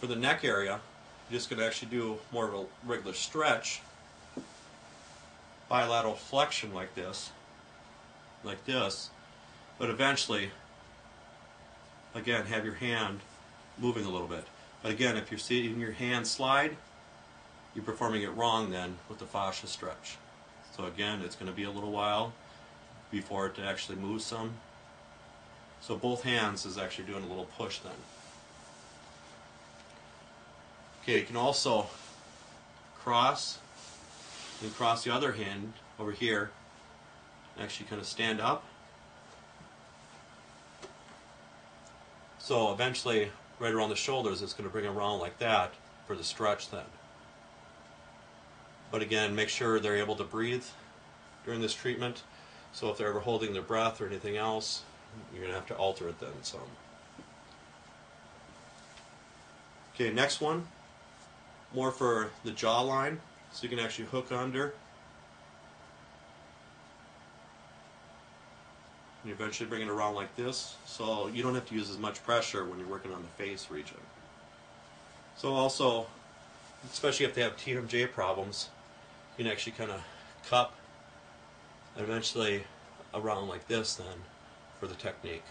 for the neck area, you're just going to actually do more of a regular stretch, bilateral flexion like this, but eventually, again, have your hand moving a little bit. But again, if you're seeing your hand slide, you're performing it wrong then with the fascia stretch. So again, it's going to be a little while before it actually moves some. So both hands is actually doing a little push then. Okay, you can also cross and cross the other hand over here. Actually kind of stand up. So eventually, right around the shoulders, it's going to bring it around like that for the stretch then. But again, make sure they're able to breathe during this treatment. So if they're ever holding their breath or anything else, you're going to have to alter it then some. Okay, next one, more for the jawline, so you can actually hook under. And you eventually bring it around like this, so you don't have to use as much pressure when you're working on the face region. So also, especially if they have TMJ problems, you can actually kind of cup and eventually around like this then for the technique.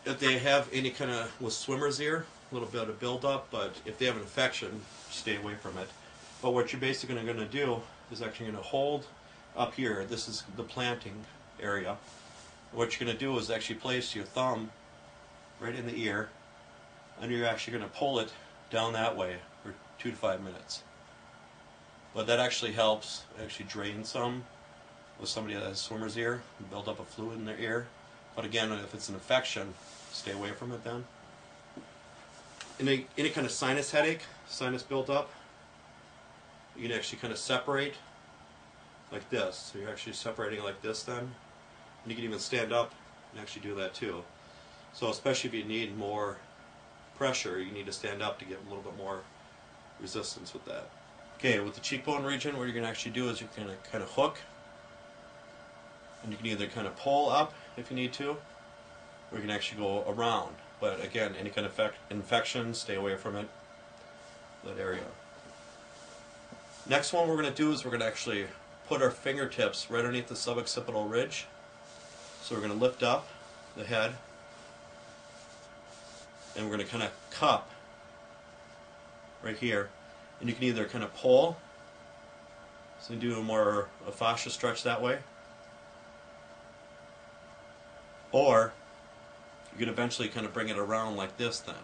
If they have any kind of, with swimmer's ear, a little bit of buildup, but if they have an infection, stay away from it. But what you're basically going to do is actually going to hold up here. This is the planting area. What you're going to do is actually place your thumb right in the ear, and you're actually going to pull it down that way for 2 to 5 minutes. But that actually helps actually drain some with somebody that has swimmer's ear and build up a fluid in their ear. But again, if it's an infection, stay away from it then. Any kind of sinus headache, sinus buildup, you can actually kind of separate like this. So you're actually separating like this then. And you can even stand up and actually do that too. So especially if you need more pressure, you need to stand up to get a little bit more resistance with that. Okay, with the cheekbone region, what you're going to actually do is you're going to kind of hook, and you can either kind of pull up if you need to, or you can actually go around. But again, any kind of infection, stay away from it, that area. Next one we're going to do is we're going to actually put our fingertips right underneath the suboccipital ridge. So we're going to lift up the head, and we're going to kind of cup right here. And you can either kind of pull, so you do a fascia stretch that way, or you can eventually kind of bring it around like this then.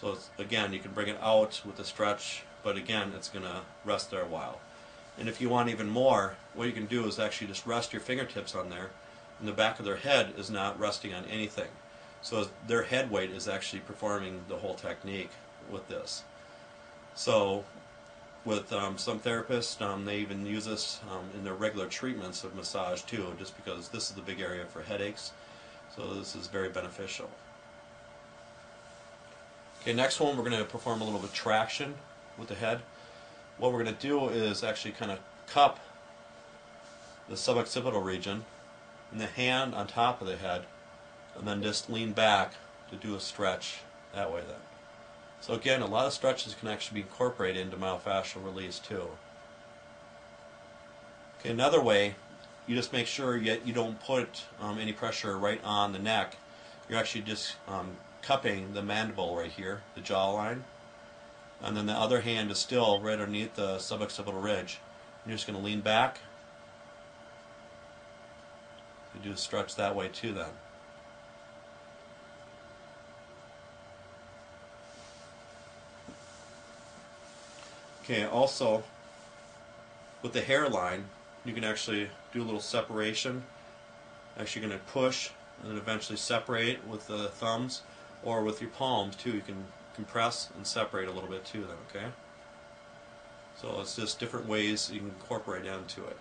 So again, you can bring it out with a stretch, but again, it's going to rest there a while. And if you want even more, what you can do is actually just rest your fingertips on there, and the back of their head is not resting on anything. So their head weight is actually performing the whole technique with this. So with some therapists, they even use this in their regular treatments of massage too, just because this is the big area for headaches. So this is very beneficial. Okay, next one we're going to perform a little bit of traction with the head. What we're going to do is actually kind of cup the suboccipital region and the hand on top of the head, and then just lean back to do a stretch that way then. So again, a lot of stretches can actually be incorporated into myofascial release too. Okay, another way, you just make sure you don't put any pressure right on the neck. You're actually just cupping the mandible right here, the jawline, and then the other hand is still right underneath the suboccipital ridge. You're just going to lean back. You do a stretch that way too then. Okay, also with the hairline, you can actually do a little separation. Actually going to push and then eventually separate with the thumbs, or with your palms too. You can compress and separate a little bit too then, okay? So it's just different ways you can incorporate into it.